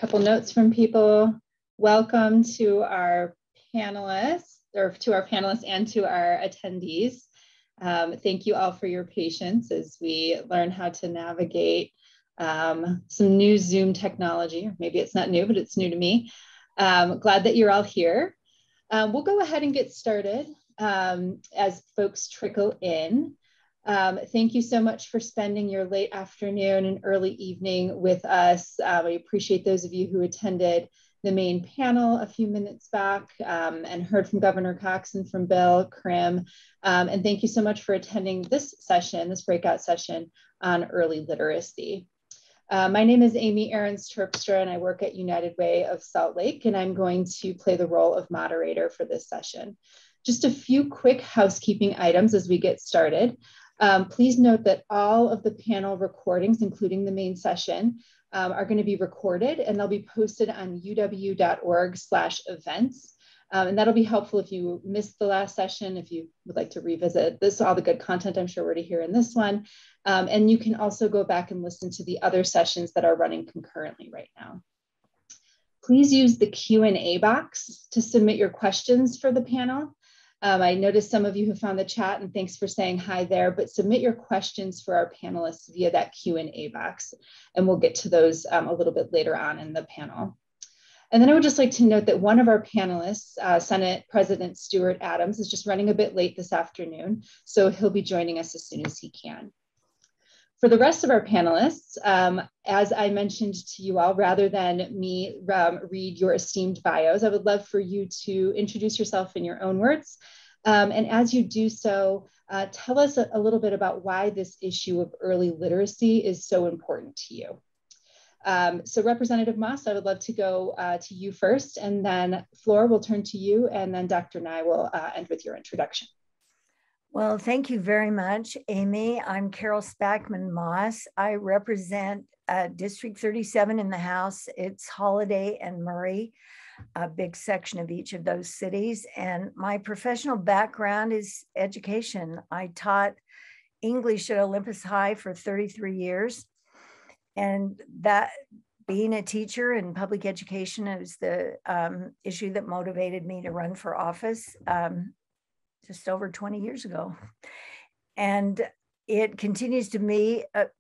couple notes from people. Welcome to our panelists, or to our panelists and to our attendees. Thank you all for your patience as we learn how to navigate some new Zoom technology. Maybe it's not new, but it's new to me. Glad that you're all here. We'll go ahead and get started as folks trickle in. Thank you so much for spending your late afternoon and early evening with us. I appreciate those of you who attended the main panel a few minutes back and heard from Governor Cox and from Bill Krim. And thank you so much for attending this session, this breakout session on early literacy. My name is Amy Ahrens-Terpstra and I work at United Way of Salt Lake, and I'm going to play the role of moderator for this session. Just a few quick housekeeping items as we get started. Please note that all of the panel recordings, including the main session, are going to be recorded and they'll be posted on uw.org/events. And that'll be helpful if you missed the last session, if you would like to revisit this, all the good content I'm sure we're to hear in this one. And you can also go back and listen to the other sessions that are running concurrently right now. Please use the Q&A box to submit your questions for the panel. I noticed some of you have found the chat, and thanks for saying hi there, but submit your questions for our panelists via that Q&A box, and we'll get to those a little bit later on in the panel. And then I would just like to note that one of our panelists, Senate President Stuart Adams, is just running a bit late this afternoon, so he'll be joining us as soon as he can. For the rest of our panelists, as I mentioned to you all, rather than me read your esteemed bios, I would love for you to introduce yourself in your own words. And as you do so, tell us a little bit about why this issue of early literacy is so important to you. So Representative Moss, I would love to go to you first, and then Flor will turn to you, and then Dr. Nye will end with your introduction. Well, thank you very much, Amy. I'm Carol Spackman Moss. I represent District 37 in the House. It's Holiday and Murray, a big section of each of those cities. And my professional background is education. I taught English at Olympus High for 33 years. And that being a teacher in public education is the issue that motivated me to run for office just over 20 years ago. And it continues to be a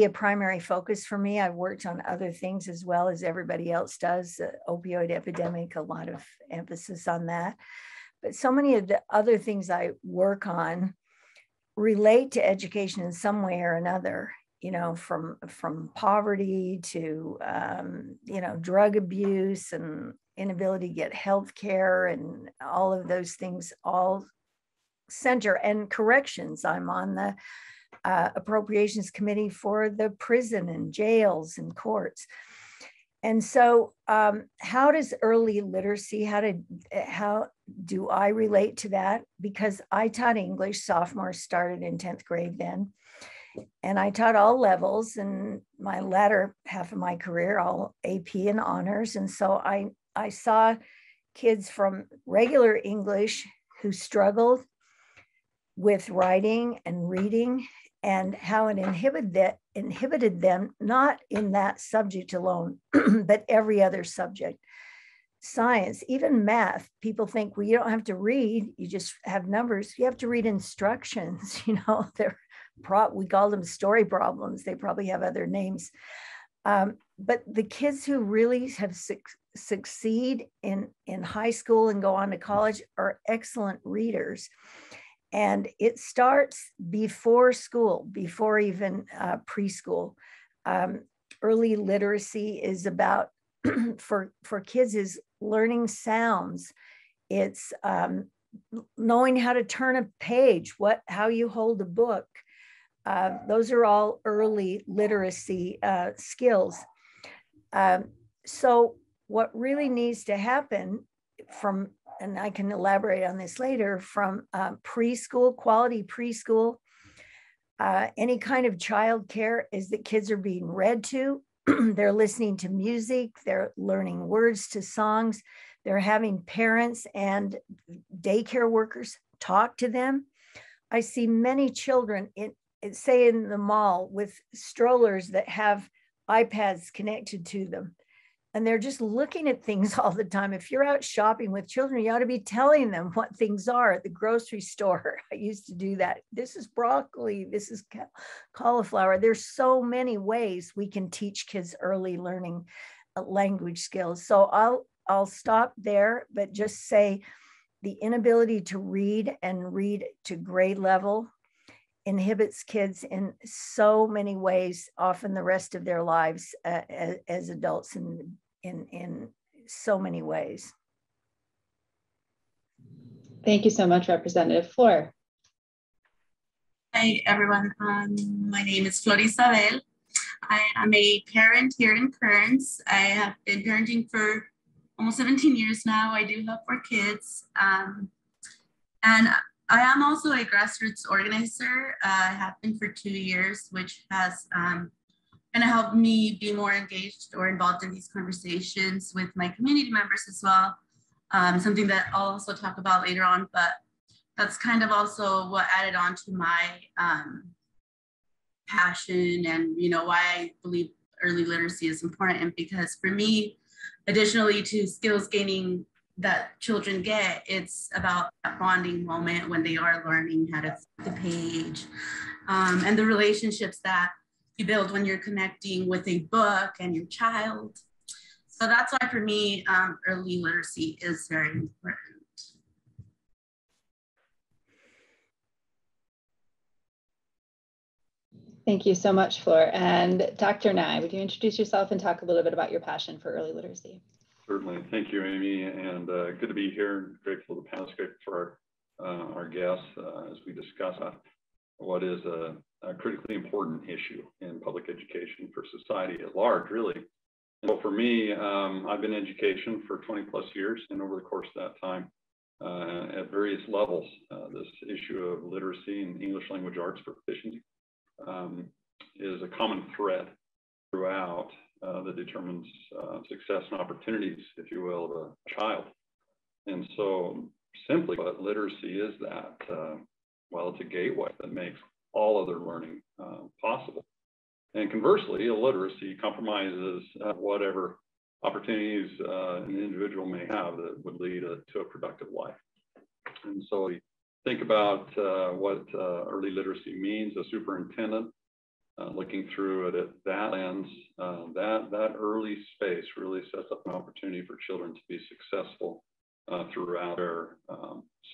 primary focus for me. I've worked on other things as well as everybody else does, the opioid epidemic, a lot of emphasis on that. But so many of the other things I work on relate to education in some way or another, you know, from poverty to, you know, drug abuse and inability to get health care and all of those things all center, and corrections. I'm on the appropriations committee for the prison and jails and courts. And so how does early literacy, how do I relate to that? Because I taught English, sophomores started in 10th grade then. And I taught all levels, and my latter half of my career, all AP and honors. And so I saw kids from regular English who struggled with writing and reading, and how it inhibited them, not in that subject alone, but every other subject. Science, even math, people think, well, you don't have to read, you just have numbers. You have to read instructions, you know, we call them story problems. They probably have other names. But the kids who really have succeed in high school and go on to college are excellent readers. And it starts before school, before even preschool. Early literacy is about, for kids, is learning sounds. It's knowing how to turn a page, how you hold a book. Those are all early literacy skills. So what really needs to happen from, and I can elaborate on this later, from preschool, quality preschool, any kind of childcare, is that kids are being read to, they're listening to music, they're learning words to songs, they're having parents and daycare workers talk to them. I see many children, say in the mall, with strollers that have iPads connected to them. and they're just looking at things all the time. If you're out shopping with children, you ought to be telling them what things are at the grocery store. I used to do that. This is broccoli, this is cauliflower. There's so many ways we can teach kids early learning language skills. So I'll stop there, but just say the inability to read and read to grade level inhibits kids in so many ways, often the rest of their lives as adults in so many ways. Thank you so much, Representative Flor. Hi, everyone. My name is Flor Isabel. I am a parent here in Kearns. I have been parenting for almost 17 years now. I do have 4 kids. And I am also a grassroots organizer. I have been for 2 years, which has kind of helped me be more engaged or involved in these conversations with my community members as well. Something that I'll also talk about later on, but that's kind of also what added on to my passion and, you know, why I believe early literacy is important. And because for me, additionally to skills gaining that children get, it's about that bonding moment when they are learning how to flip the page, and the relationships that you build when you're connecting with a book and your child. So that's why for me, early literacy is very important. Thank you so much, Flor. And Dr. Nye, would you introduce yourself and talk a little bit about your passion for early literacy? Certainly. Thank you, Amy, and good to be here. Grateful to the panelists, grateful for our guests as we discuss what is a critically important issue in public education for society at large, really. And so for me, I've been in education for 20 plus years, and over the course of that time, at various levels, this issue of literacy and English language arts proficiency is a common thread throughout that determines success and opportunities, if you will, of a child. And so simply, but literacy is that, well, it's a gateway that makes all other learning possible. And conversely, illiteracy compromises whatever opportunities an individual may have that would lead to a productive life. And so we think about what early literacy means. A superintendent looking through it at that lens, that early space really sets up an opportunity for children to be successful throughout their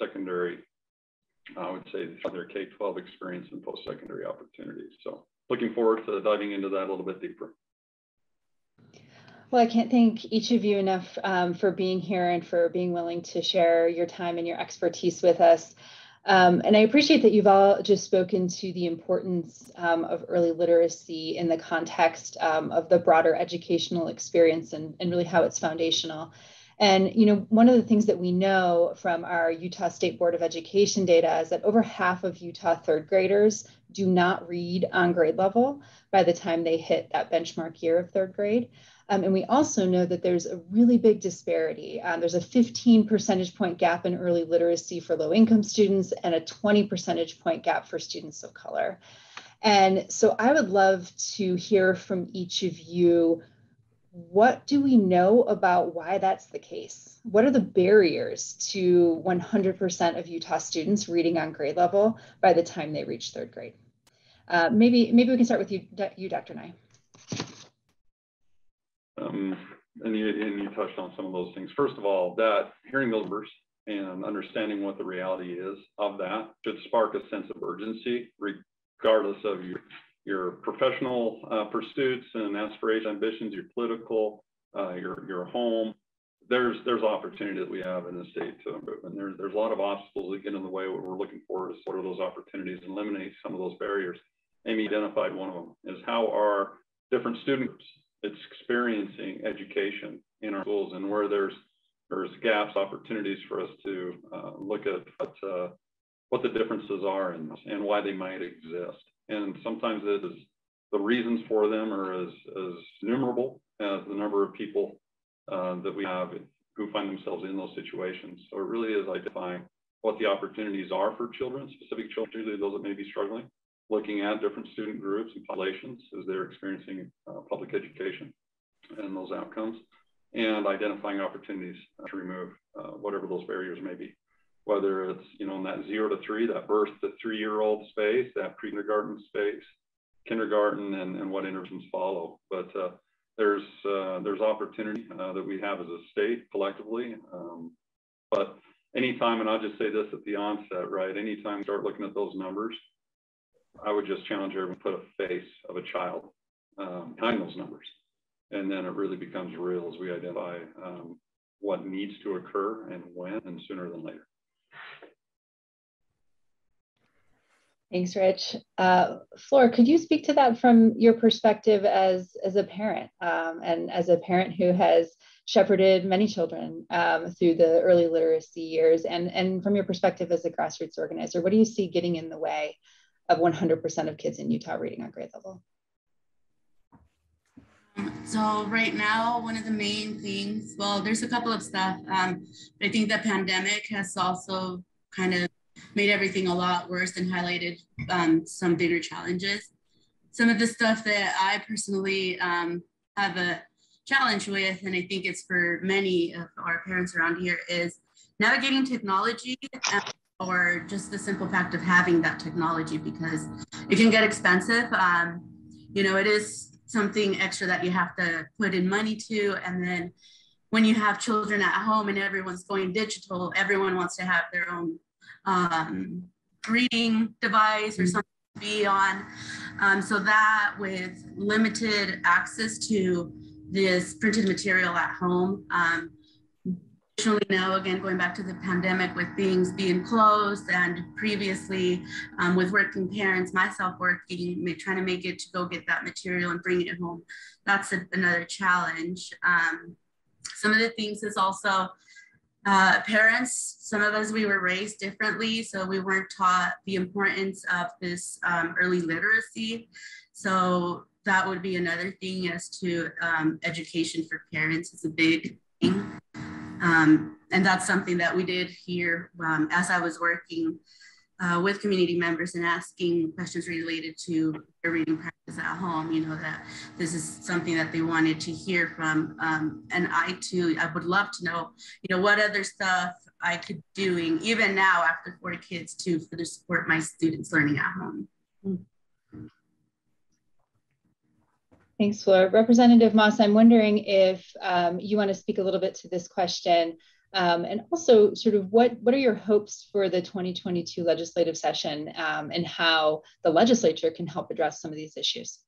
secondary, I would say, their K-12 experience and post-secondary opportunities. So looking forward to diving into that a little bit deeper. Well, I can't thank each of you enough for being here and for being willing to share your time and your expertise with us. And I appreciate that you've all just spoken to the importance of early literacy in the context of the broader educational experience and really how it's foundational. And, you know, one of the things that we know from our Utah State Board of Education data is that over half of Utah third graders do not read on grade level by the time they hit that benchmark year of third grade. And we also know that there's a really big disparity. There's a 15 percentage point gap in early literacy for low income students and a 20 percentage point gap for students of color. And so I would love to hear from each of you, what do we know about why that's the case? What are the barriers to 100% of Utah students reading on grade level by the time they reach third grade? Maybe we can start with you Dr. Nye. And you touched on some of those things. First of all, that hearing those numbers and understanding what the reality is of that should spark a sense of urgency, regardless of your professional pursuits and aspirations, ambitions, your political, your home. There's opportunity that we have in the state to improve, and there's a lot of obstacles that get in the way. What we're looking for is what are those opportunities and eliminate some of those barriers. Amy identified one of them is how are different student groups experiencing education in our schools, and where there's gaps, opportunities for us to look at what the differences are and why they might exist. And sometimes it is the reasons for them are as numerable as the number of people that we have who find themselves in those situations. So it really is identifying what the opportunities are for children, specific children, particularly those that may be struggling, looking at different student groups and populations as they're experiencing public education and those outcomes. and identifying opportunities to remove whatever those barriers may be. Whether it's, you know, in that 0 to 3, that birth to 3-year-old space, that pre-kindergarten space, kindergarten, and what interventions follow. But there's opportunity that we have as a state collectively. But anytime, and I'll just say this at the onset, right? Anytime we start looking at those numbers, I would just challenge everyone to put a face of a child behind those numbers. And then it really becomes real as we identify what needs to occur and when, and sooner than later. Thanks, Rich. Flor, could you speak to that from your perspective as a parent, and as a parent who has shepherded many children through the early literacy years, and from your perspective as a grassroots organizer, what do you see getting in the way of 100% of kids in Utah reading on grade level? So right now, one of the main things, well, there's a couple of stuff. I think the pandemic has also kind of made everything a lot worse and highlighted some bigger challenges. Some of the stuff that I personally have a challenge with, and I think it's for many of our parents around here, is navigating technology, or just the simple fact of having that technology, because it can get expensive. You know, it is something extra that you have to put in money to. And then when you have children at home and everyone's going digital, everyone wants to have their own reading device or something to be on. So that, with limited access to this printed material at home, additionally now, again, going back to the pandemic with things being closed, and previously with working parents, myself working, trying to make it to go get that material and bring it home, that's another challenge. Some of the things is also parents, some of us, we were raised differently, so we weren't taught the importance of this early literacy. So that would be another thing, as to education for parents is a big thing. And that's something that we did here as I was working with community members and asking questions related to their reading practice at home, you know, that this is something that they wanted to hear from. And I too, I would love to know, you know, what other stuff I could be doing, even now after 4 kids too, for to support my students learning at home. Thanks, Flor. Representative Moss, I'm wondering if you want to speak a little bit to this question, and also sort of what are your hopes for the 2022 legislative session, and how the legislature can help address some of these issues?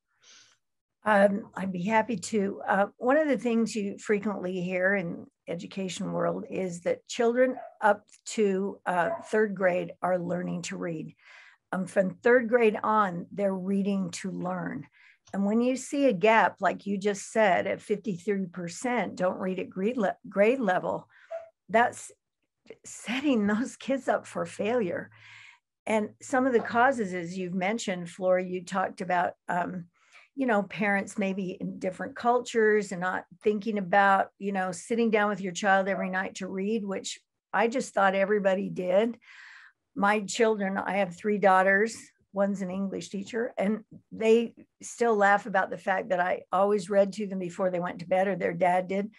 I'd be happy to. One of the things you frequently hear in education world is that children up to 3rd grade are learning to read. From 3rd grade on, they're reading to learn. And when you see a gap, like you just said, at 53% don't read at grade level, that's setting those kids up for failure. And some of the causes, as you've mentioned, Flor, you talked about, you know, parents maybe in different cultures and not thinking about, you know, sitting down with your child every night to read, which I just thought everybody did. My children, I have 3 daughters. One's an English teacher, and they still laugh about the fact that I always read to them before they went to bed, or their dad did.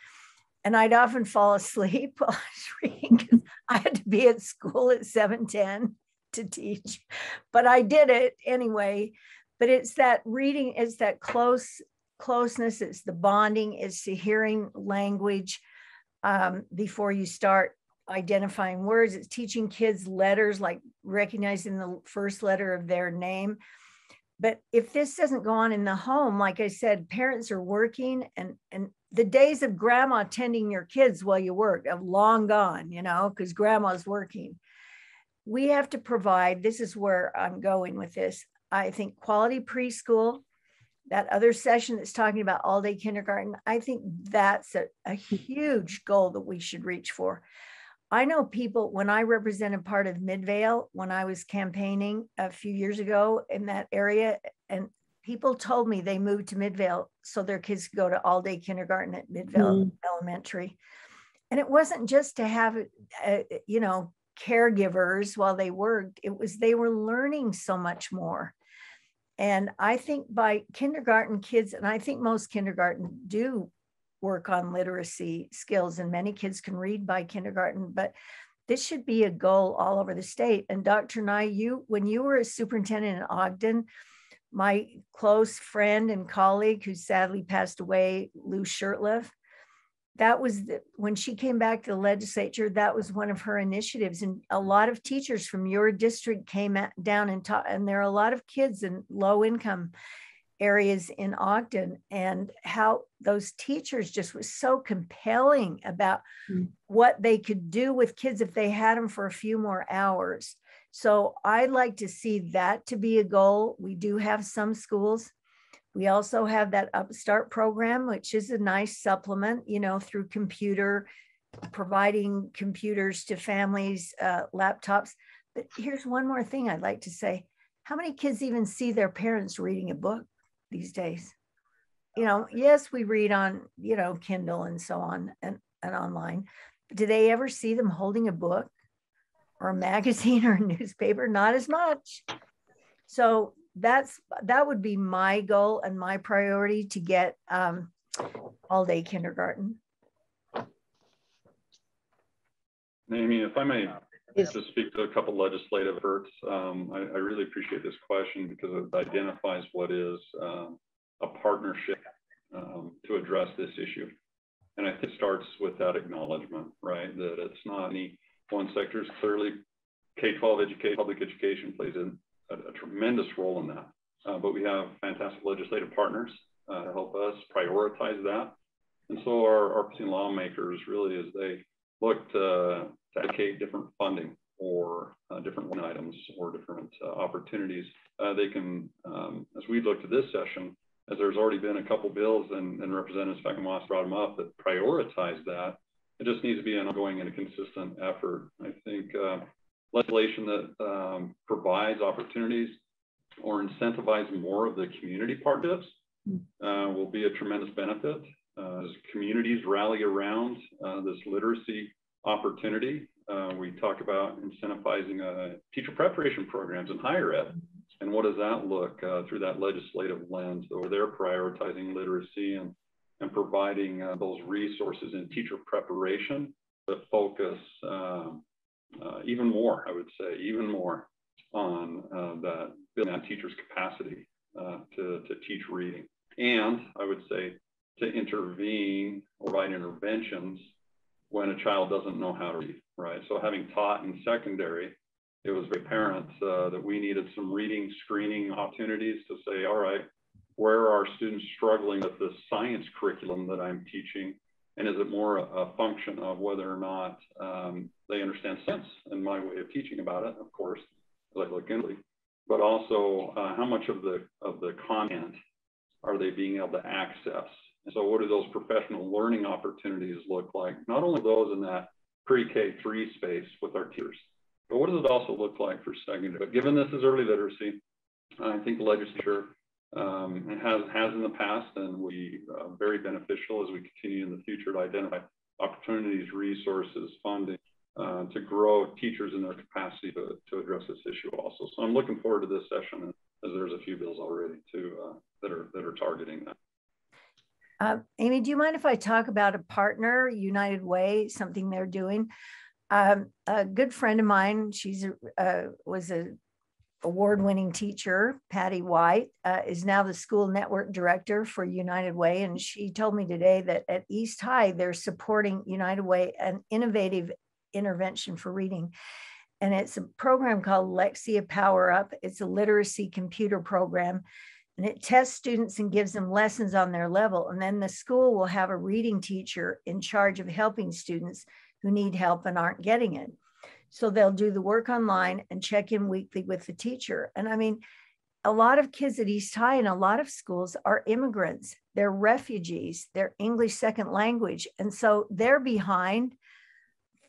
And I'd often fall asleep while I was reading, because I had to be at school at 7:10 to teach, but I did it anyway. But it's that reading, it's that closeness, it's the bonding, it's the hearing language before you start identifying words. It's teaching kids letters, like recognizing the first letter of their name. But if this doesn't go on in the home, like I said, parents are working, and the days of grandma tending your kids while you work have long gone, you know, because grandma's working. We have to provide, this is where I'm going with this, I think quality preschool, that other session that's talking about all-day kindergarten, I think that's a huge goal that we should reach for. I know people, when I represented part of Midvale, when I was campaigning a few years ago in that area, and people told me they moved to Midvale so their kids could go to all-day kindergarten at Midvale Elementary. And it wasn't just to have, you know, caregivers while they worked. It was, they were learning so much more. And I think by kindergarten kids, and I think most kindergarten do work on literacy skills, and many kids can read by kindergarten, but this should be a goal all over the state. And Dr. Nye, when you were a superintendent in Ogden, my close friend and colleague who sadly passed away, Lou Shurtleff, that was when she came back to the legislature, that was one of her initiatives. And a lot of teachers from your district came down and taught, and there are a lot of kids in low income areas in Ogden, and how those teachers just was so compelling about what they could do with kids if they had them for a few more hours. So I'd like to see that to be a goal. We do have some schools. We also have that Upstart program, which is a nice supplement, you know, through providing computers to families, laptops. But here's one more thing I'd like to say. How many kids even see their parents reading a book these days? You know, yes, we read on, you know, Kindle and so on and online. But do they ever see them holding a book or a magazine or a newspaper? Not as much. So that would be my goal and my priority, to get all-day kindergarten. Amy, if I may just speak to a couple legislative efforts, I really appreciate this question because it identifies what is a partnership to address this issue. And I think it starts with that acknowledgement, right? That it's not any one sector. Clearly, K-12 education, public education plays a tremendous role in that. But we have fantastic legislative partners to help us prioritize that. And so our lawmakers really, as they look to allocate different funding or different line items or different opportunities, they can, as we looked at this session, as there's already been a couple bills and Representative Spackman brought them up that prioritize that, it just needs to be an ongoing and a consistent effort. I think legislation that provides opportunities or incentivize more of the community partnerships will be a tremendous benefit. As communities rally around this literacy opportunity, we talk about incentivizing teacher preparation programs in higher ed. And what does that look through that legislative lens, where they're prioritizing literacy and providing those resources in teacher preparation that focus even more, I would say, even more on that building that teacher's capacity to teach reading. And I would say to intervene or provide interventions when a child doesn't know how to read, right? So having taught in secondary, it was very apparent that we needed some reading screening opportunities to say, all right, where are students struggling with the science curriculum that I'm teaching? And is it more a function of whether or not they understand science and my way of teaching about it, of course, as I look into it, but also how much of the content are they being able to access? And so what do those professional learning opportunities look like? Not only those in that pre-K3 space with our teachers, but what does it also look like for secondary? But given this is early literacy, I think the legislature has in the past, and will be very beneficial as we continue in the future to identify opportunities, resources, funding to grow teachers in their capacity to address this issue also. So I'm looking forward to this session, as there's a few bills already that are targeting that. Amy, do you mind if I talk about a partner, United Way, something they're doing? A good friend of mine, was an award-winning teacher, Patty White, is now the school network director for United Way. And she told me today that at East High, they're supporting United Way, an innovative intervention for reading. And it's a program called Lexia Power Up. It's a literacy computer program. And it tests students and gives them lessons on their level. And then the school will have a reading teacher in charge of helping students who need help and aren't getting it. So they'll do the work online and check in weekly with the teacher. And I mean, a lot of kids at East High and a lot of schools are immigrants. They're refugees. They're English second language. And so they're behind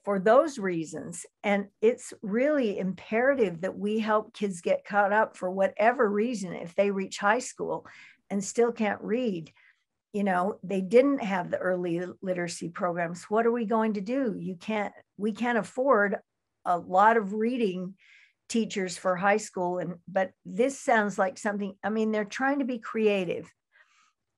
for those reasons. And it's really imperative that we help kids get caught up for whatever reason. If they reach high school and still can't read, you know, they didn't have the early literacy programs. What are we going to do? We can't afford a lot of reading teachers for high school. But this sounds like something, I mean, they're trying to be creative.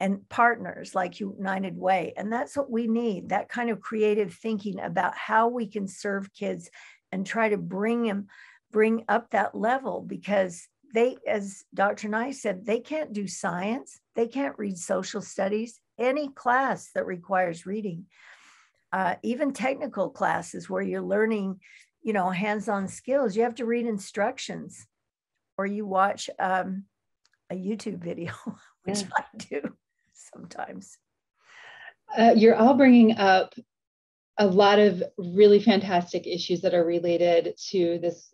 and partners like United Way. And that's what we need, that kind of creative thinking about how we can serve kids and try to bring up that level, because they, as Dr. Nye said, they can't do science, they can't read social studies, any class that requires reading, even technical classes where you're learning, you know, hands-on skills, you have to read instructions, or you watch a YouTube video, which I do sometimes. You're all bringing up a lot of really fantastic issues that are related to this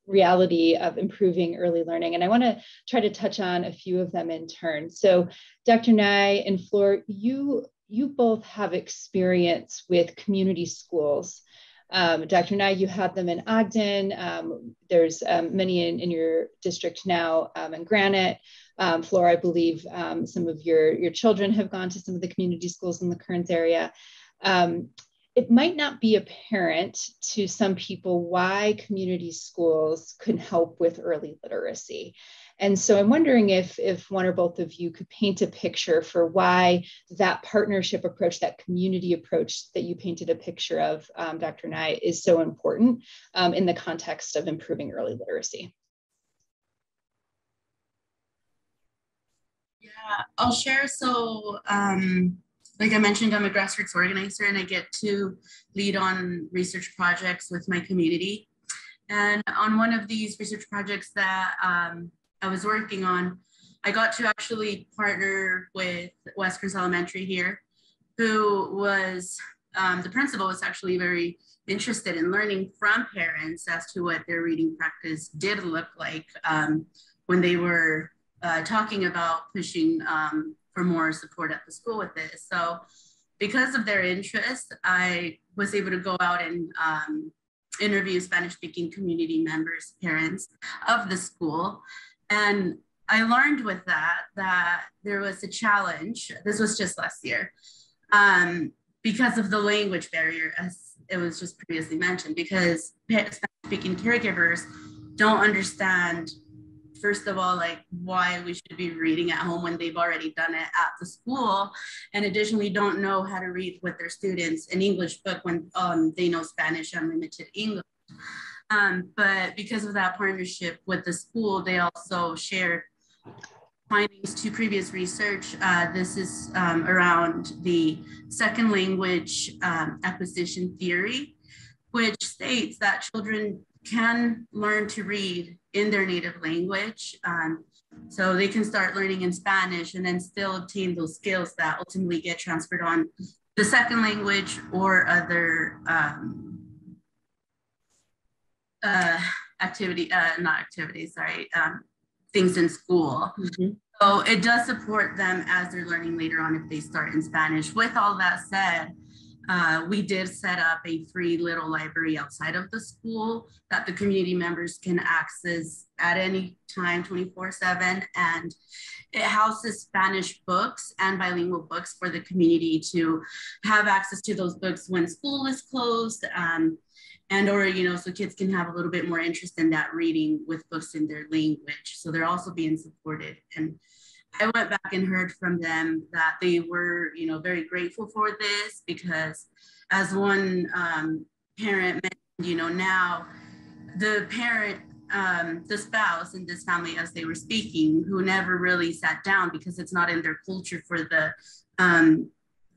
reality of improving early learning. And I want to try to touch on a few of them in turn. So Dr. Nye and Flor, you both have experience with community schools. Dr. Nye, you have them in Ogden. There's many in your district now in Granite. Flor, I believe some of your children have gone to some of the community schools in the Kearns area. It might not be apparent to some people why community schools can help with early literacy. And so I'm wondering if one or both of you could paint a picture for why that partnership approach, that community approach that you painted a picture of, Dr. Nye, is so important in the context of improving early literacy. Yeah, I'll share. So, like I mentioned, I'm a grassroots organizer and I get to lead on research projects with my community. And on one of these research projects that I was working on, I got to actually partner with West Kearns Elementary here, who was, the principal was actually very interested in learning from parents as to what their reading practice did look like when they were talking about pushing for more support at the school with this. So because of their interest, I was able to go out and interview Spanish-speaking community members, parents of the school. And I learned with that there was a challenge. This was just last year, because of the language barrier, as it was just previously mentioned, because Spanish-speaking caregivers don't understand, first of all, like why we should be reading at home when they've already done it at the school, and additionally don't know how to read with their students an English book when they know Spanish and limited English. But because of that partnership with the school, they also shared findings to previous research. This is around the second language acquisition theory, which states that children can learn to read in their native language. So they can start learning in Spanish and then still obtain those skills that ultimately get transferred on the second language or other things in school. Mm-hmm. So it does support them as they're learning later on if they start in Spanish. With all that said, we did set up a free little library outside of the school that the community members can access at any time, 24/7. And it houses Spanish books and bilingual books for the community to have access to those books when school is closed. So kids can have a little bit more interest in that reading with books in their language. So they're also being supported. And I went back and heard from them that they were, very grateful for this, because as one parent mentioned, now the parent, the spouse in this family, as they were speaking, who never really sat down because it's not in their culture for the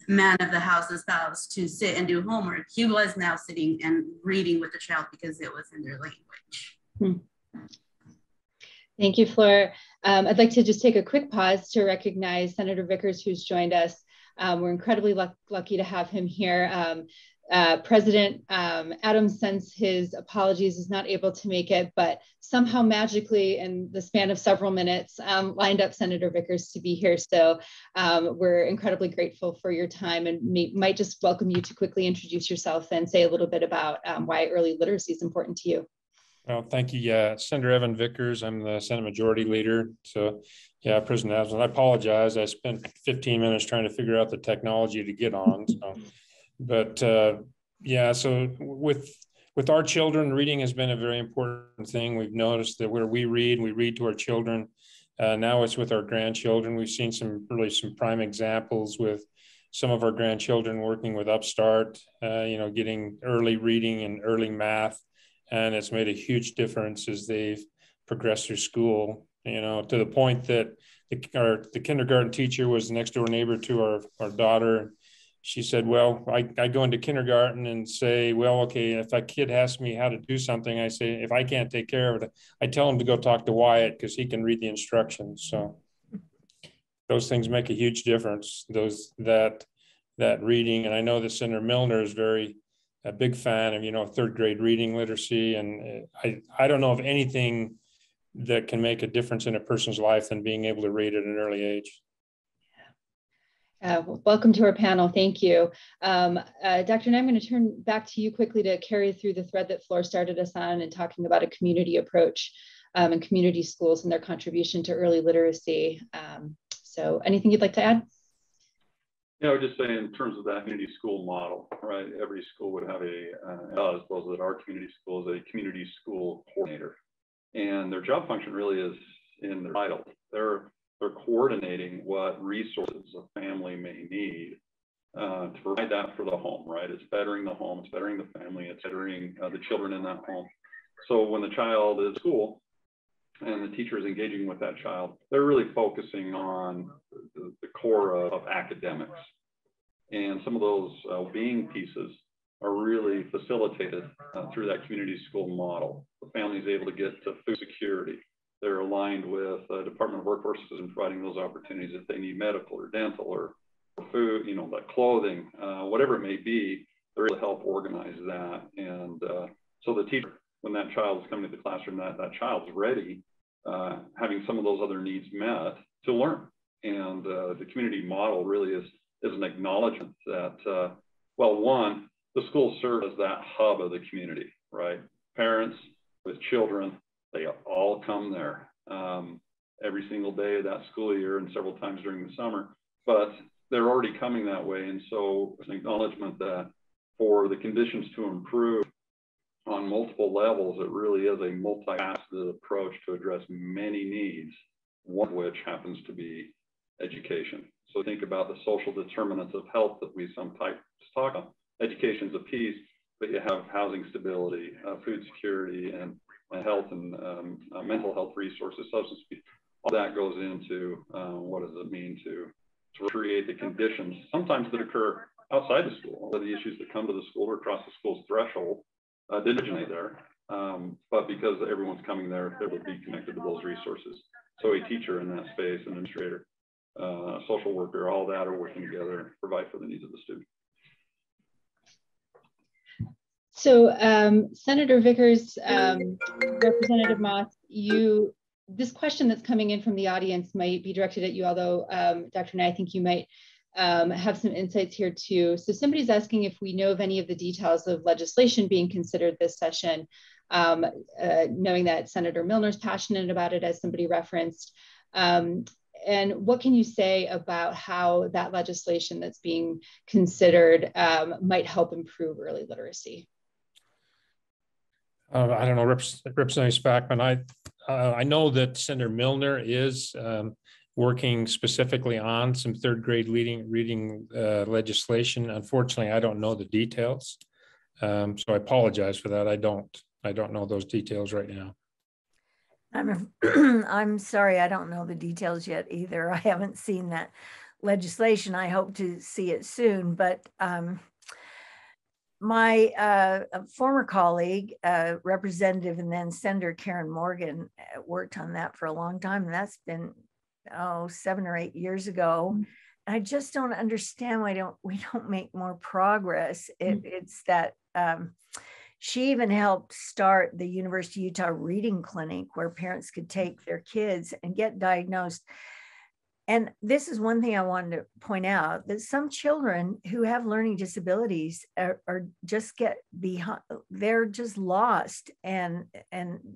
man of the house, the spouse, to sit and do homework. He was now sitting and reading with the child because it was in their language. Thank you, Flor. I'd like to just take a quick pause to recognize Senator Vickers, who's joined us. We're incredibly lucky to have him here. President Adams sends his apologies, is not able to make it, but somehow magically in the span of several minutes lined up Senator Vickers to be here. So we're incredibly grateful for your time, and might just welcome you to quickly introduce yourself and say a little bit about why early literacy is important to you. Well, thank you. Yeah, Senator Evan Vickers. I'm the Senate Majority Leader. So, yeah, President Adams, I apologize. I spent 15 minutes trying to figure out the technology to get on. So, but yeah, so with our children, reading has been a very important thing. We've noticed that where we read to our children. Now it's with our grandchildren. We've seen some prime examples with some of our grandchildren working with Upstart, getting early reading and early math. And it's made a huge difference as they've progressed through school, to the point that the kindergarten teacher was next door neighbor to our daughter. She said, well, I go into kindergarten and say, well, okay, if a kid asks me how to do something, I say, if I can't take care of it, I tell him to go talk to Wyatt because he can read the instructions. So those things make a huge difference, that reading. And I know that Senator Milner is a big fan of third grade reading literacy. And I don't know of anything that can make a difference in a person's life than being able to read at an early age. Welcome to our panel. Thank you. Dr. Nye, I'm going to turn back to you quickly to carry through the thread that Flor started us on and talking about a community approach and community schools and their contribution to early literacy. So anything you'd like to add? Yeah, I would just say in terms of that community school model, right? Every school would have as well as our community school is a community school coordinator. And their job function really is in their title. They're coordinating what resources a family may need to provide that for the home, right? It's bettering the home, it's bettering the family, it's bettering the children in that home. So when the child is at school and the teacher is engaging with that child, they're really focusing on the core of academics. And some of those being pieces are really facilitated through that community school model. The family is able to get to food security. They're aligned with the Department of Workforce in providing those opportunities if they need medical or dental or food, like clothing, whatever it may be. They're able to help organize that. And so the teacher, when that child is coming to the classroom, that child's ready, having some of those other needs met to learn. And the community model really is an acknowledgement that, one, the school serves as that hub of the community, right? Parents with children, they all come there every single day of that school year and several times during the summer, but they're already coming that way. And so it's an acknowledgement that for the conditions to improve on multiple levels, it really is a multifaceted approach to address many needs, one of which happens to be education. So think about the social determinants of health that we sometimes talk about. Education's a piece, but you have housing stability, food security, and health and mental health resources, substance abuse. All that goes into what does it mean to create the conditions, sometimes that occur outside the school. All of the issues that come to the school or across the school's threshold didn't originate there, but because everyone's coming there, they will be connected to those resources. So a teacher in that space, an administrator, social worker, all that are working together to provide for the needs of the student. So Senator Vickers, Representative Moss, this question that's coming in from the audience might be directed at you, although Dr. Nye, I think you might have some insights here too. So somebody's asking if we know of any of the details of legislation being considered this session, knowing that Senator Milner's passionate about it, as somebody referenced. And what can you say about how that legislation that's being considered might help improve early literacy? I don't know, Representative Spackman. I know that Senator Milner is working specifically on some third grade reading legislation. Unfortunately, I don't know the details, so I apologize for that. I don't know those details right now. I'm sorry, I don't know the details yet either. I haven't seen that legislation. I hope to see it soon, but my former colleague, Representative and then Senator Karen Morgan, worked on that for a long time. And that's been, 7 or 8 years ago. I just don't understand why we don't make more progress. It's that she even helped start the University of Utah Reading Clinic, where parents could take their kids and get diagnosed. And this is one thing I wanted to point out, that some children who have learning disabilities are just get behind, they're just lost and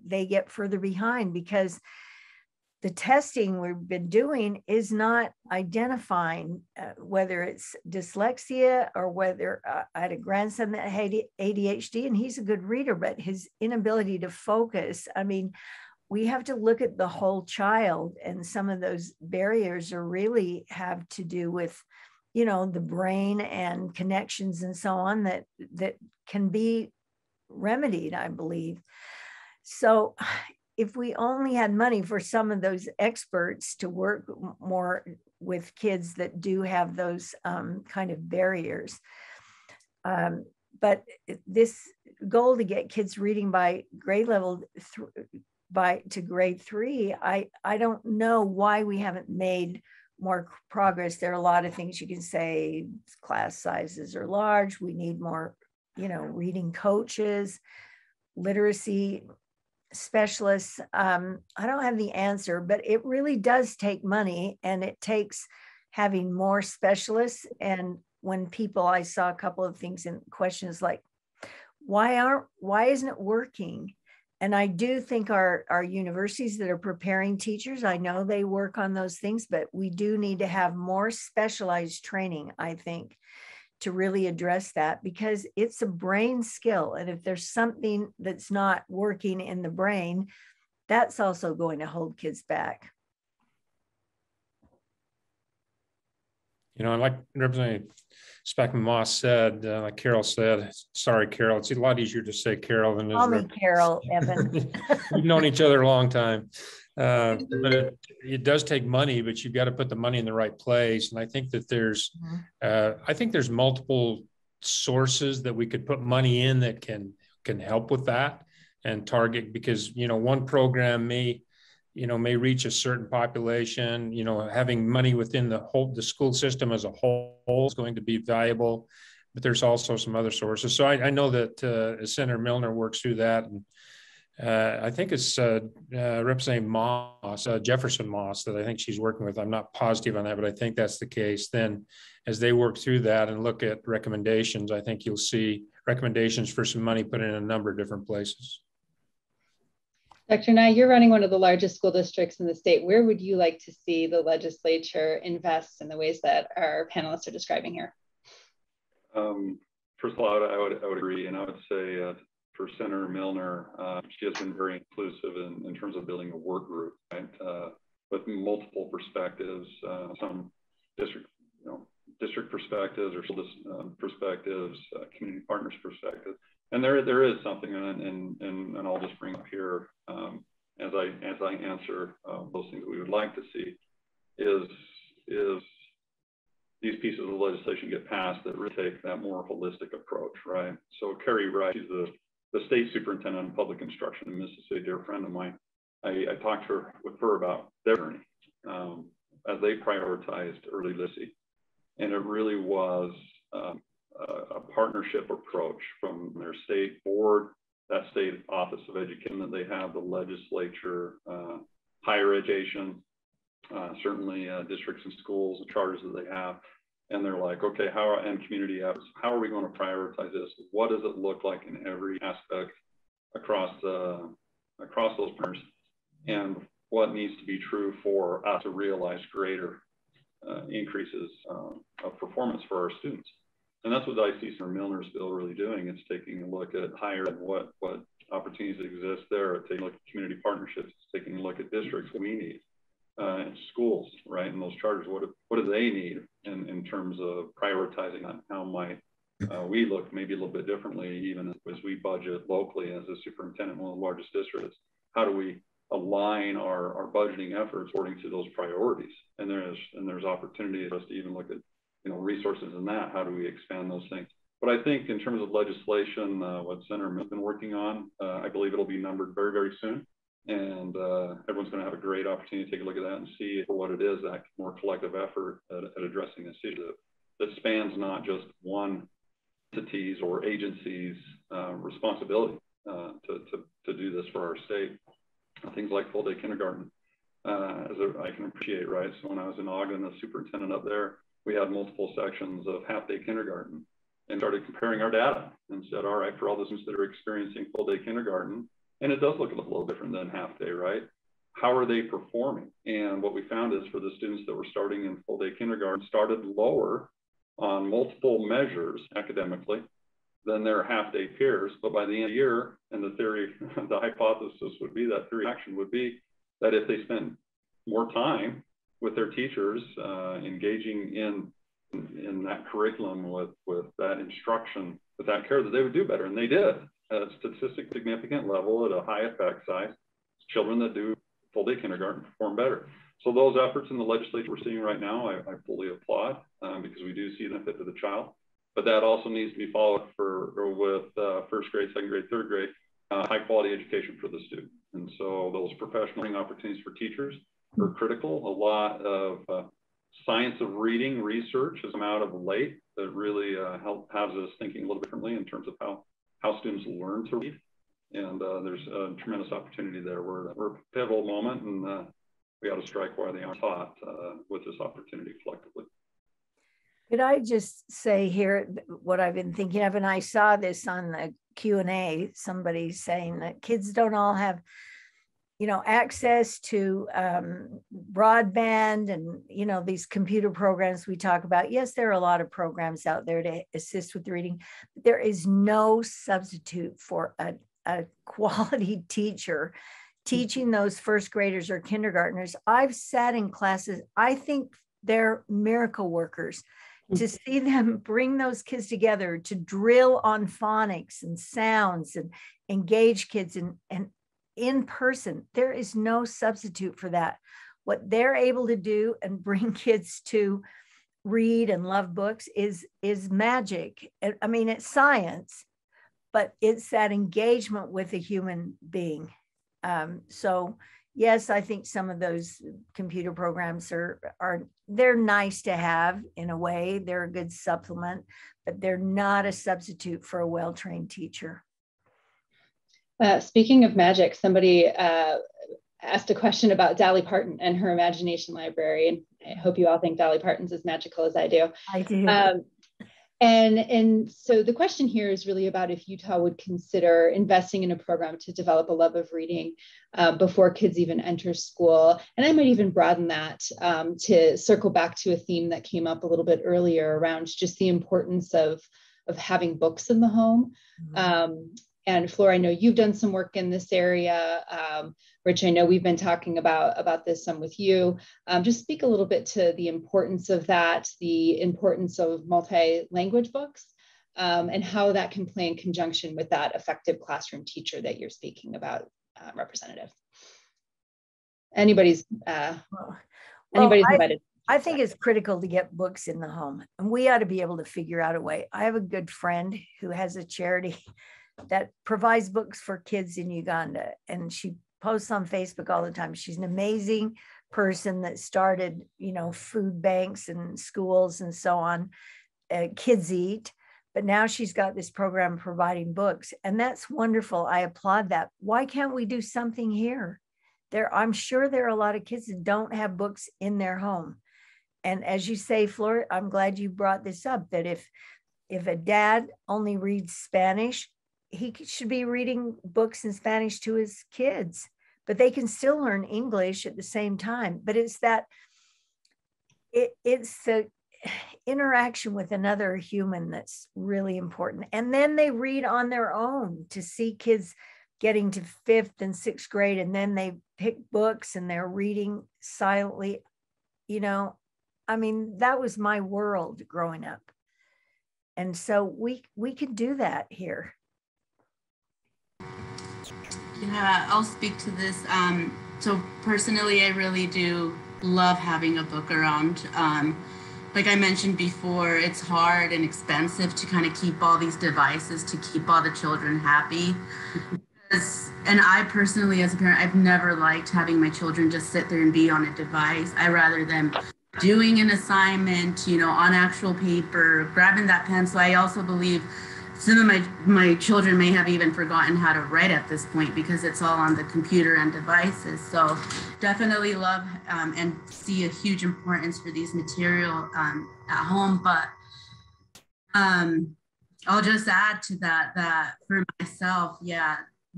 they get further behind because the testing we've been doing is not identifying whether it's dyslexia or whether I had a grandson that had ADHD and he's a good reader, but his inability to focus. I mean, we have to look at the whole child, and some of those barriers are really have to do with, you know, the brain and connections and so on that can be remedied, I believe. So if we only had money for some of those experts to work more with kids that do have those kind of barriers. But this goal to get kids reading by grade level to grade 3, I don't know why we haven't made more progress. There are a lot of things you can say. Class sizes are large. We need more, you know, reading coaches, literacy specialists. I don't have the answer, but it really does take money, and it takes having more specialists. And when I saw a couple of things in questions like, why isn't it working? And I do think our universities that are preparing teachers, I know they work on those things, but we do need to have more specialized training, I think, to really address that, because it's a brain skill. And if there's something that's not working in the brain, that's also going to hold kids back. You know, like Representative Spackman Moss said, like Carol said, sorry, Carol, it's a lot easier to say Carol than Call me Carol, Evan. We've known each other a long time. But it does take money, but you've got to put the money in the right place. And I think that there's multiple sources that we could put money in that can help with that and target, because, you know, one program may reach a certain population. You know, having money within the school system as a whole is going to be valuable, but there's also some other sources. So I know that as Senator Milner works through that, and I think it's Representative Moss, Jefferson Moss, that I think she's working with. I'm not positive on that, but I think that's the case. Then as they work through that and look at recommendations, I think you'll see recommendations for some money put in a number of different places. Dr. Nye, you're running one of the largest school districts in the state. Where would you like to see the legislature invest in the ways that our panelists are describing here? First of all, I would agree, and I would say for Senator Milner, she has been very inclusive in terms of building a work group, right? With multiple perspectives, some district perspectives, or school perspectives, community partners perspectives. And there is something, and I'll just bring up here as I answer those things we would like to see is these pieces of legislation get passed that really take that more holistic approach, right? So Carrie Wright, she's the state superintendent of public instruction in Mississippi, a dear friend of mine. I talked with her about their journey as they prioritized early literacy, and it really was a partnership approach from their state board, that state office of education that they have, the legislature, higher education, certainly districts and schools, the charters that they have. And they're like, okay, and community apps, how are we going to prioritize this? What does it look like in every aspect across those partners? And what needs to be true for us to realize greater increases of performance for our students? And that's what I see Senator Milner's bill really doing. It's taking a look at higher ed, what opportunities exist there, taking a look at community partnerships, taking a look at districts, what we need, and schools, right? And those charters, what do they need in terms of prioritizing on how might we look maybe a little bit differently, even as we budget locally as a superintendent, one of the largest districts. How do we align our budgeting efforts according to those priorities? And there's opportunity for us to even look at resources in that. How do we expand those things? But I think in terms of legislation, what Senator Mill's been working on, I believe it'll be numbered very, very soon. And everyone's going to have a great opportunity to take a look at that and see for what it is, that more collective effort at addressing this issue that spans not just one entity's or agency's responsibility to do this for our state. Things like full day kindergarten, as I can appreciate, right? So when I was in Ogden, the superintendent up there, we had multiple sections of half day kindergarten and started comparing our data and said, all right, for all the students that are experiencing full day kindergarten, and it does look a little different than half day, right? How are they performing? And what we found is for the students that were starting in full day kindergarten, started lower on multiple measures academically than their half-day peers. But by the end of the year, and the theory, the hypothesis would be that theory action would be that if they spend more time with their teachers, engaging in that curriculum with that instruction, with that care, that they would do better. And they did at a statistically significant level at a high effect size. Children that do full-day kindergarten perform better. So those efforts in the legislature we're seeing right now, I fully applaud because we do see the benefit to the child. But that also needs to be followed with first grade, second grade, third grade, high quality education for the student. And so those professional learning opportunities for teachers are critical. A lot of science of reading research has come out of late that really has us thinking a little differently in terms of how students learn to read. And there's a tremendous opportunity there. We're at a pivotal moment, and we ought to strike while they aren't taught with this opportunity collectively. Could I just say here what I've been thinking of, and I saw this on the Q&A, somebody saying that kids don't all have, access to broadband and, these computer programs we talk about. Yes, there are a lot of programs out there to assist with reading. But there is no substitute for a quality teacher teaching those first graders or kindergartners. I've sat in classes, I think they're miracle workers. To see them bring those kids together to drill on phonics and sounds and engage kids and in person, there is no substitute for that. What they're able to do and bring kids to read and love books is magic. I mean, it's science, but it's that engagement with a human being. So yes, I think some of those computer programs they're nice to have in a way. They're a good supplement, but they're not a substitute for a well-trained teacher. Speaking of magic, somebody asked a question about Dolly Parton and her imagination library. And I hope you all think Dolly Parton's as magical as I do. I do. And so the question here is really about if Utah would consider investing in a program to develop a love of reading before kids even enter school. And I might even broaden that to circle back to a theme that came up a little bit earlier around just the importance of having books in the home. Mm-hmm. And Flor, I know you've done some work in this area. Rich, I know we've been talking about this some with you. Just speak a little bit to the importance of that, the importance of multi-language books, and how that can play in conjunction with that effective classroom teacher that you're speaking about, Representative. Anybody's invited. I think it's critical to get books in the home, and we ought to be able to figure out a way. I have a good friend who has a charity that provides books for kids in Uganda. And she posts on Facebook all the time. She's an amazing person that started, food banks and schools and so on, Kids Eat. But now she's got this program providing books. And that's wonderful. I applaud that. Why can't we do something here? I'm sure there are a lot of kids that don't have books in their home. And as you say, Flor, I'm glad you brought this up, that if a dad only reads Spanish, he should be reading books in Spanish to his kids, but they can still learn English at the same time. But it's the interaction with another human that's really important. And then they read on their own to see kids getting to 5th and 6th grade, and then they pick books and they're reading silently. That was my world growing up. And so we could do that here. Yeah, I'll speak to this. So personally, I really do love having a book around. Like I mentioned before, it's hard and expensive to kind of keep all these devices to keep all the children happy. And I personally, as a parent, I've never liked having my children just sit there and be on a device. I rather them doing an assignment, on actual paper, grabbing that pencil. I also believe some of my children may have even forgotten how to write at this point because it's all on the computer and devices. So definitely love and see a huge importance for these material at home. But I'll just add to that for myself,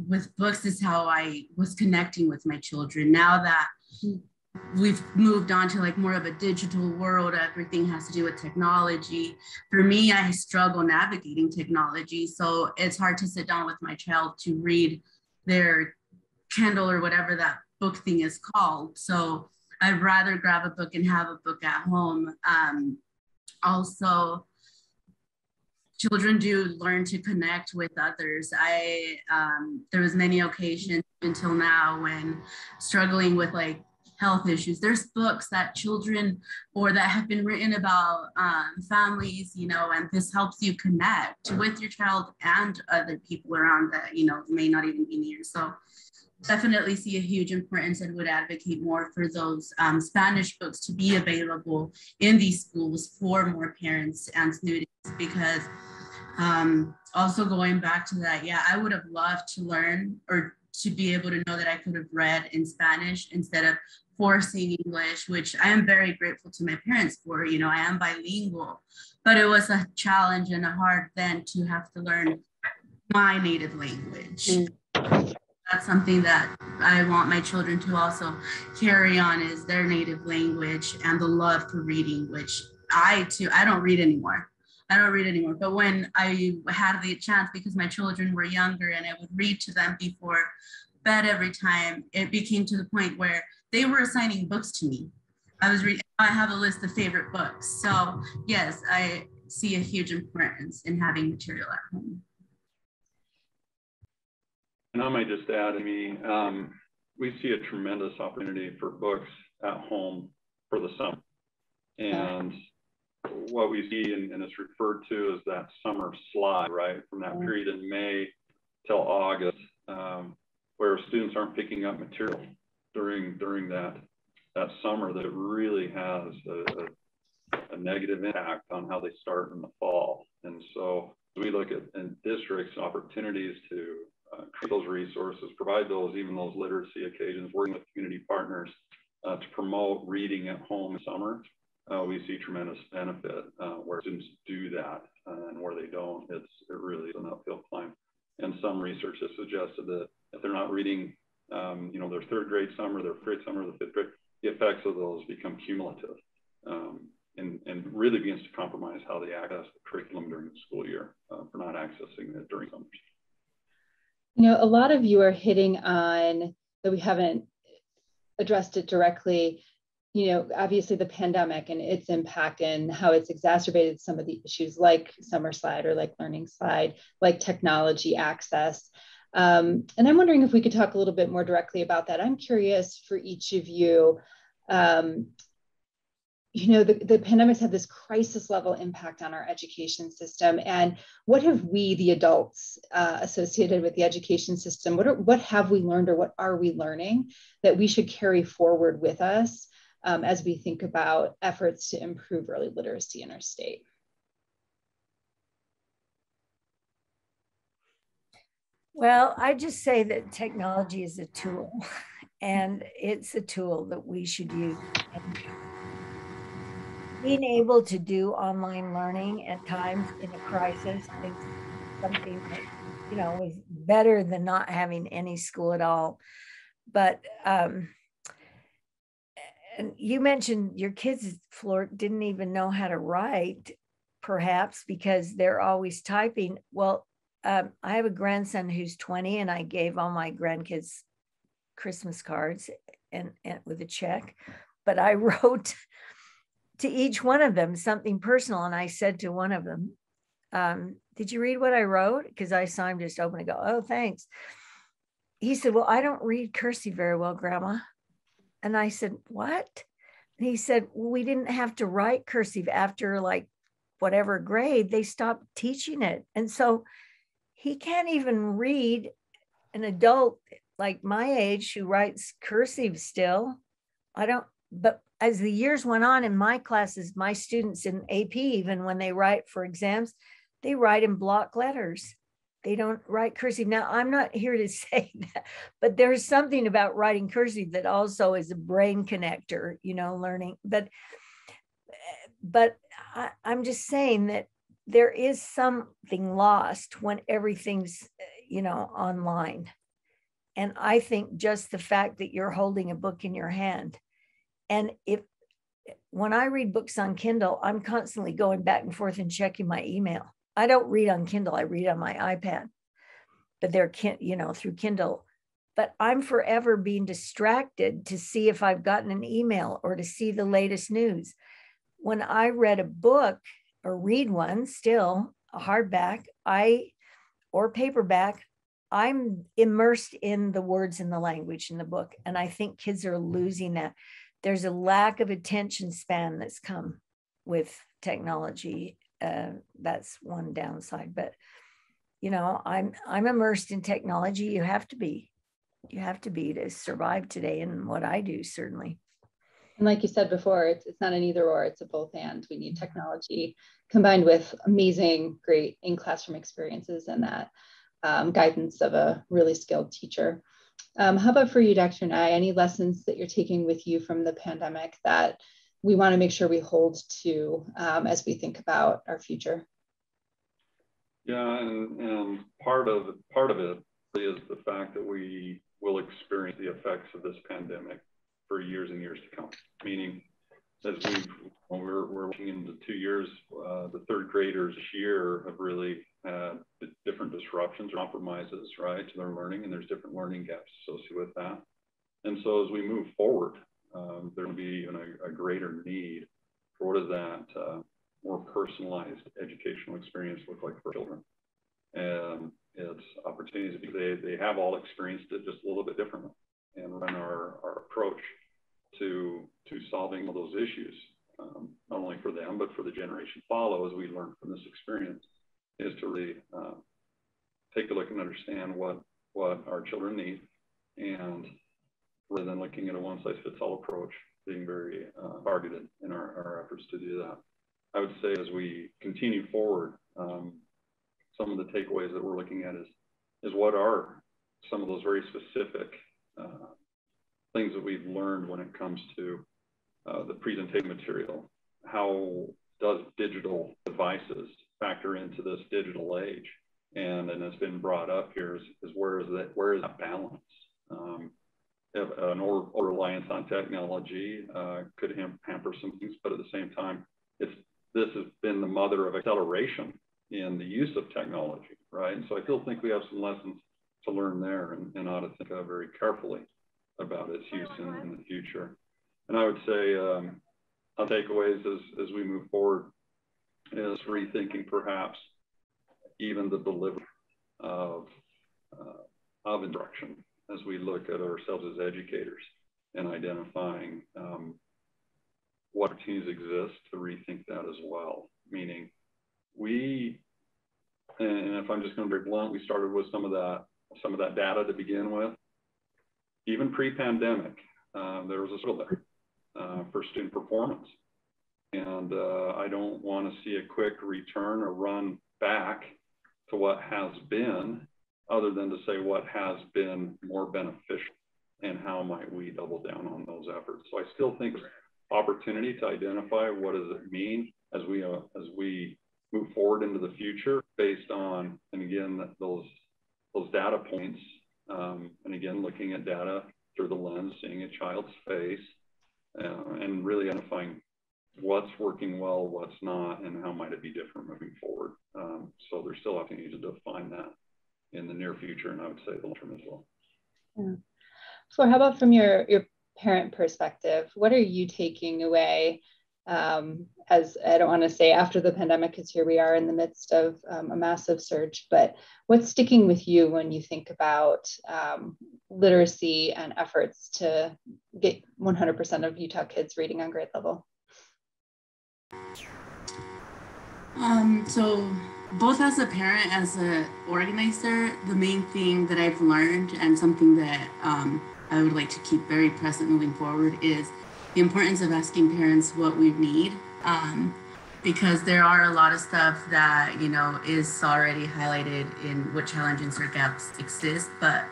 with books is how I was connecting with my children. Now that we've moved on to like more of a digital world. Everything has to do with technology. For me, I struggle navigating technology. So it's hard to sit down with my child to read their Kindle or whatever that book thing is called. So I'd rather grab a book and have a book at home. Also, children do learn to connect with others. There was many occasions until now when struggling with like health issues. There's books that children or that have been written about families, you know, and this helps you connect with your child and other people around that, you know, may not even be near. So definitely see a huge importance and would advocate more for those Spanish books to be available in these schools for more parents and students, because also going back to that, yeah, I would have loved to learn or to be able to know that I could have read in Spanish instead of forcing English, which I am very grateful to my parents for. You know, I am bilingual, but it was a challenge and a hard then to have to learn my native language. That's something that I want my children to also carry on, is their native language and the love for reading, which I don't read anymore. But when I had the chance, because my children were younger and I would read to them before bed every time, it became to the point where they were assigning books to me. I have a list of favorite books. So yes, I see a huge importance in having material at home. And I might just add, we see a tremendous opportunity for books at home for the summer. And what we see, and it's referred to as that summer slide, right? From that period in May till August, where students aren't picking up material during that summer, that it really has a negative impact on how they start in the fall. And so we look at in districts opportunities to create those resources, provide those literacy occasions, working with community partners to promote reading at home in summer. We see tremendous benefit where students do that, and where they don't, it really is an uphill climb. And some research has suggested that if they're not reading, their third grade summer, their fifth grade summer, the fifth grade, the effects of those become cumulative, and really begins to compromise how they access the curriculum during the school year for not accessing it during summers. You know, a lot of you are hitting on, that we haven't addressed it directly, you know, obviously the pandemic and its impact and how it's exacerbated some of the issues like summer slide or like learning slide, like technology access. And I'm wondering if we could talk a little bit more directly about that. I'm curious for each of you, you know, the pandemic's had this crisis level impact on our education system. And what have we, the adults associated with the education system, what have we learned, or what are we learning that we should carry forward with us as we think about efforts to improve early literacy in our state? Well, I just say that technology is a tool, and it's a tool that we should use. Being able to do online learning at times in a crisis is something that, you know, is better than not having any school at all. But and you mentioned your kids, Flor, didn't even know how to write, perhaps because they're always typing. Well, I have a grandson who's 20, and I gave all my grandkids Christmas cards and with a check, but I wrote to each one of them something personal. And I said to one of them, did you read what I wrote? Because I saw him just open and go, oh, thanks. He said, well, I don't read cursive very well, Grandma. And I said, what? And he said, well, we didn't have to write cursive after like whatever grade, they stopped teaching it. And so he can't even read, an adult like my age who writes cursive still. But as the years went on in my classes, my students in AP, even when they write for exams, they write in block letters. They don't write cursive. Now, I'm not here to say that, but there's something about writing cursive that also is a brain connector, you know, learning. But I'm just saying that there is something lost when everything's, you know, online. And I think just the fact that you're holding a book in your hand And when I read books on Kindle, I'm constantly going back and forth and checking my email. I don't read on Kindle, I read on my iPad, but they're, through Kindle. But I'm forever being distracted to see if I've gotten an email or to see the latest news. When I read a book or read one, still a hardback, or paperback, I'm immersed in the words and the language in the book. And I think kids are losing that. There's a lack of attention span that's come with technology. That's one downside, but I'm immersed in technology. You have to be to survive today, and what I do, certainly. And like you said before, it's not an either or, it's a both and. We need technology combined with amazing, great in-classroom experiences and that guidance of a really skilled teacher. How about for you, Dr. Nye, any lessons that you're taking with you from the pandemic that we want to make sure we hold to as we think about our future? Yeah, and part of it is the fact that we will experience the effects of this pandemic for years and years to come. Meaning, as we're looking into 2 years, the third graders this year have really had different disruptions or compromises, right, to their learning, and there's different learning gaps associated with that. And so as we move forward, there will be even a greater need for what does that more personalized educational experience look like for children. And it's opportunities because they have all experienced it just a little bit differently. And when our approach to solving all those issues, not only for them, but for the generation follow, as we learn from this experience, is to really take a look and understand what our children need, and rather than looking at a one-size-fits-all approach, being very targeted in our efforts to do that. I would say as we continue forward, some of the takeaways that we're looking at is what are some of those very specific things that we've learned when it comes to the presentation material. How does digital devices factor into this digital age? And it's been brought up here is where is that balance? An over-reliance on technology could hamper some things, but at the same time, this has been the mother of acceleration in the use of technology, right? And so I still think we have some lessons to learn there, and ought to think very carefully about its use in the future. And I would say our takeaways as we move forward is rethinking perhaps even the delivery of instruction as we look at ourselves as educators and identifying what opportunities exist to rethink that as well. Meaning and if I'm just going to be blunt, we started with some of that data to begin with. Even pre-pandemic, there was a struggle there for student performance. And I don't want to see a quick return or run back to what has been, other than to say what has been more beneficial and how might we double down on those efforts. So I still think there's opportunity to identify what does it mean as we move forward into the future based on, and again, those data points, and again, looking at data through the lens, seeing a child's face, and really identifying what's working well, what's not, and how might it be different moving forward. So there's still opportunity to define that in the near future, and I would say the long term as well. Yeah. Flor, how about from your parent perspective? What are you taking away as, I don't want to say after the pandemic, because here we are in the midst of a massive surge, but what's sticking with you when you think about literacy and efforts to get 100% of Utah kids reading on grade level? So both as a parent, as an organizer, the main thing that I've learned and something that I would like to keep very present moving forward is the importance of asking parents what we need, because there are a lot of stuff that, is already highlighted in what challenges or gaps exist, but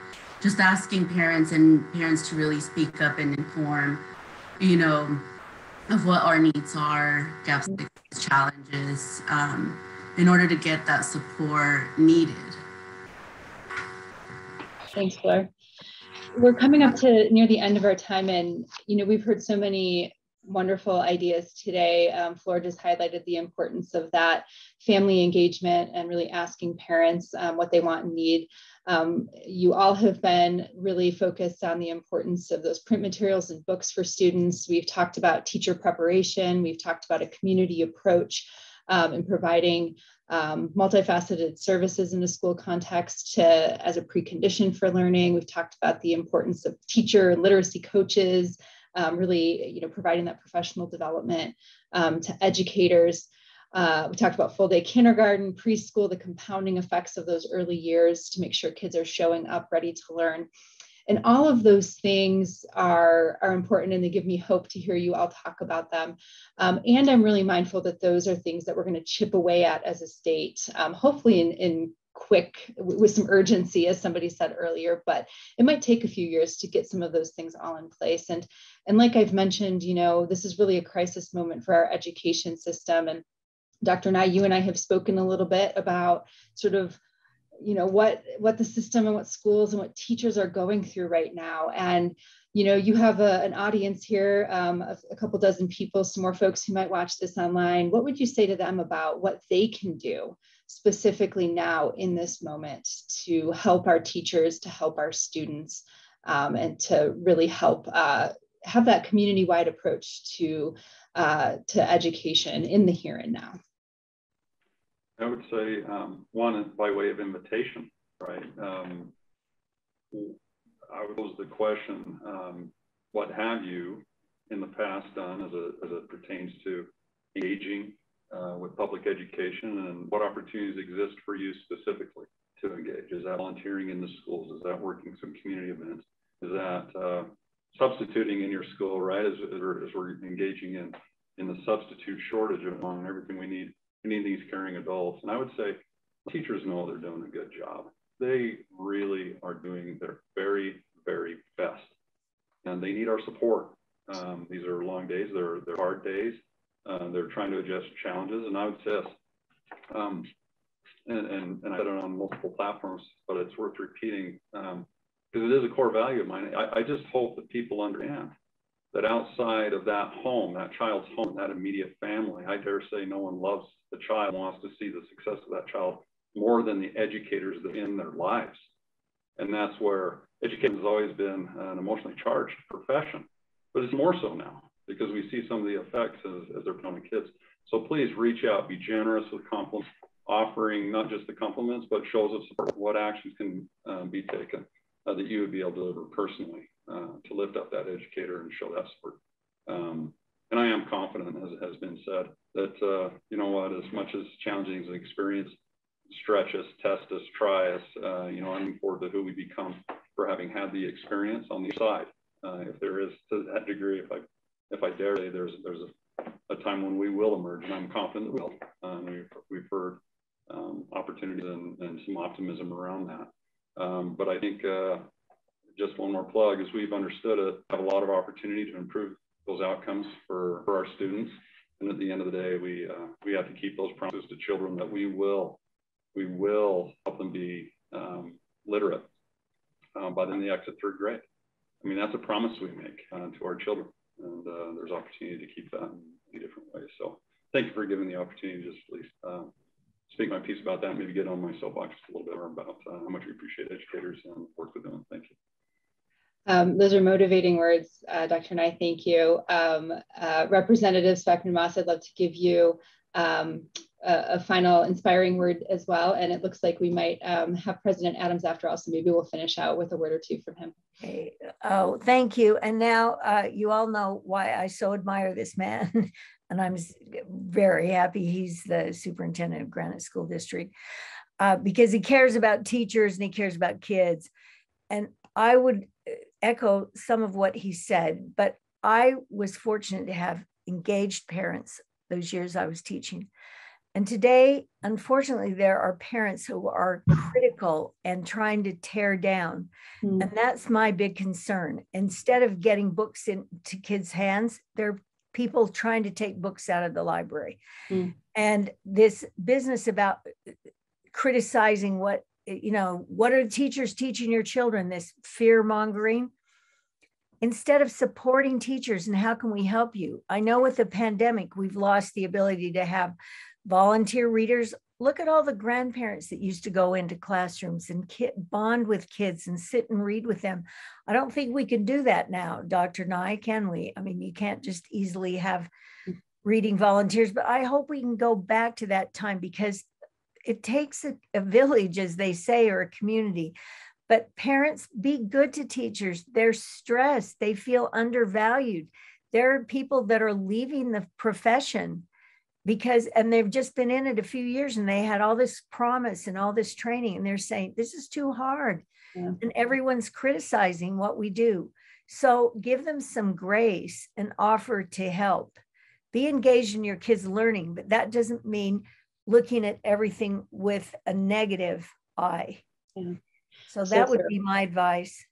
just asking parents to really speak up and inform, of what our needs are, gaps, challenges, in order to get that support needed. Thanks, Flor. we're coming up to near the end of our time, and we've heard so many wonderful ideas today. Flor just highlighted the importance of that family engagement and really asking parents what they want and need. You all have been really focused on the importance of those print materials and books for students. We've talked about teacher preparation. We've talked about a community approach in providing multifaceted services in a school context as a precondition for learning. We've talked about the importance of teacher and literacy coaches, really, providing that professional development to educators. We talked about full day kindergarten, preschool, the compounding effects of those early years to make sure kids are showing up ready to learn. And all of those things are important, and they give me hope to hear you all talk about them. And I'm really mindful that those are things that we're going to chip away at as a state, hopefully in quick, with some urgency, as somebody said earlier, but it might take a few years to get some of those things all in place. And like I've mentioned, this is really a crisis moment for our education system. And Dr. Nye, you and I have spoken a little bit about sort of what the system and what schools and what teachers are going through right now. And, you have an audience here of a couple dozen people, some more folks who might watch this online. What would you say to them about what they can do specifically now in this moment to help our teachers, to help our students, and to really help have that community-wide approach to education in the here and now? I would say one, by way of invitation, right? I would pose the question, what have you in the past done as it pertains to engaging with public education, and what opportunities exist for you specifically to engage? Is that volunteering in the schools? Is that working some community events? Is that substituting in your school, right? As we're engaging in the substitute shortage among everything we need. We need these caring adults. And I would say teachers know they're doing a good job. They really are doing their very, very best. And they need our support. These are long days. They're hard days. They're trying to adjust challenges. And I would say this, and I said it on multiple platforms, but it's worth repeating because it is a core value of mine. I just hope that people understand that outside of that home, that child's home, that immediate family, I dare say no one loves the child, wants to see the success of that child more than the educators that are in their lives. And that's where education has always been an emotionally charged profession, but it's more so now because we see some of the effects as they're becoming kids. So please reach out, be generous with compliments, offering not just the compliments, but shows of support. What actions can be taken that you would be able to deliver personally to lift up that educator and show that support. And I am confident, as has been said, that, as much as challenging as an experience, stretch us, test us, try us, I'm looking forward to who we become for having had the experience on the side. If there is to that degree, if I dare say, there's a time when we will emerge, and I'm confident that we will. We've heard opportunities and some optimism around that. But I think just one more plug, as we've understood it, have a lot of opportunity to improve those outcomes for our students. And at the end of the day, we have to keep those promises to children that we will help them be literate by then they exit third grade. I mean, that's a promise we make to our children, and there's opportunity to keep that in different ways. So thank you for giving the opportunity to just at least speak my piece about that, maybe get on my soapbox just a little bit more about how much we appreciate educators and work with them. Thank you. Those are motivating words, Dr. Nye, thank you. Representative Spackman Moss, I'd love to give you a final inspiring word as well. And it looks like we might have President Adams after all, so maybe we'll finish out with a word or two from him. Okay. Oh, thank you. And now you all know why I so admire this man. And I'm very happy he's the superintendent of Granite School District because he cares about teachers and he cares about kids. And I would echo some of what he said, but I was fortunate to have engaged parents those years I was teaching. And today, unfortunately, there are parents who are critical and trying to tear down. And that's my big concern. Instead of getting books into kids' hands, there are people trying to take books out of the library. And this business about criticizing what you know, what are teachers teaching your children? This fear mongering. Instead of supporting teachers and how can we help you? I know with the pandemic, we've lost the ability to have volunteer readers. Look at all the grandparents that used to go into classrooms and bond with kids and sit and read with them. I don't think we can do that now, Dr. Nye, can we? I mean, you can't just easily have reading volunteers, but I hope we can go back to that time, because it takes a village, as they say, or a community. But parents, be good to teachers. They're stressed. They feel undervalued. There are people that are leaving the profession and they've just been in it a few years and they had all this promise and all this training, and they're saying, this is too hard. Yeah. And everyone's criticizing what we do. So give them some grace and offer to help. Be engaged in your kids' learning, but that doesn't mean looking at everything with a negative eye. Yeah. So that would be my advice.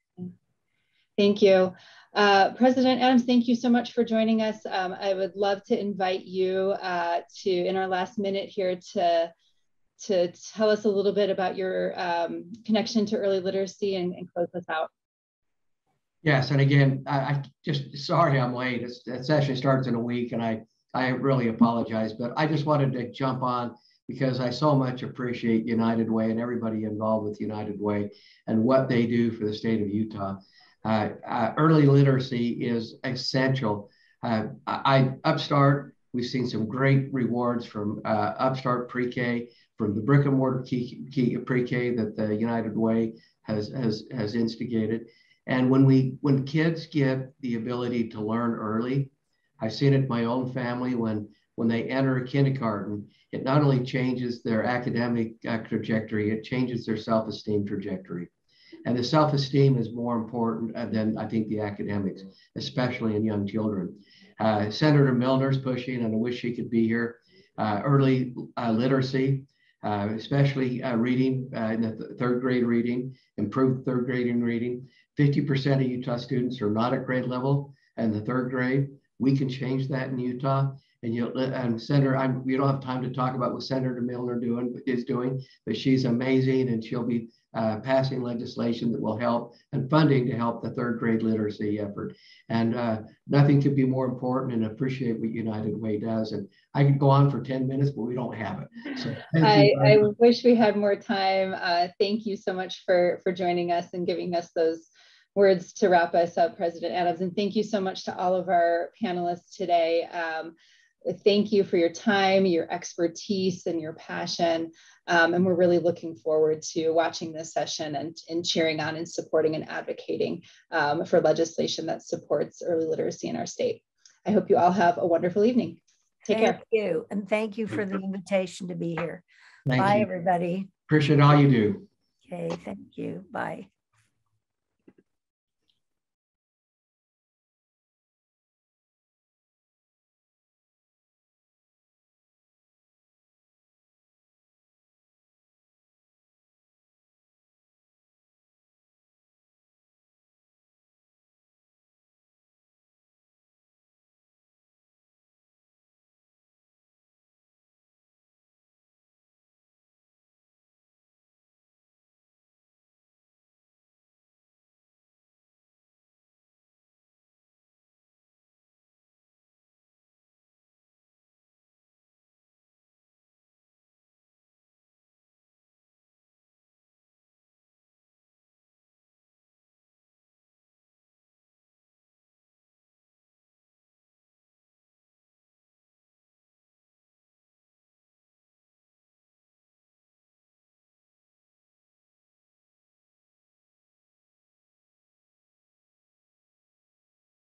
Thank you. President Adams, thank you so much for joining us. I would love to invite you in our last minute here to tell us a little bit about your connection to early literacy and close us out. Yes, and again, I just, sorry I'm late. The session starts in a week and I really apologize, but I just wanted to jump on because I so much appreciate United Way and everybody involved with United Way and what they do for the state of Utah. Early literacy is essential. Upstart, we've seen some great rewards from Upstart Pre-K, from the brick and mortar pre-K that the United Way has instigated. And when kids get the ability to learn early, I've seen it in my own family when they enter kindergarten, it not only changes their academic trajectory, it changes their self-esteem trajectory. And the self-esteem is more important than I think the academics, especially in young children. Senator Milner's pushing, and I wish she could be here, early literacy, especially reading in the third grade reading, improved third grade in reading. 50% of Utah students are not at grade level in the third grade. We can change that in Utah. And Senator, we don't have time to talk about what Senator Milner is doing, but she's amazing, and she'll be passing legislation that will help, and funding to help the third grade literacy effort. And nothing could be more important, and appreciate what United Way does. And I could go on for 10 minutes, but we don't have it. So I wish we had more time. Thank you so much for joining us and giving us those words to wrap us up, President Adams. And thank you so much to all of our panelists today. Thank you for your time, your expertise, and your passion. And we're really looking forward to watching this session and cheering on and supporting and advocating for legislation that supports early literacy in our state. I hope you all have a wonderful evening. Take care. Thank you. And thank you for the invitation to be here. Thank Bye, you. everybody. Appreciate all you do. Okay, thank you. Bye.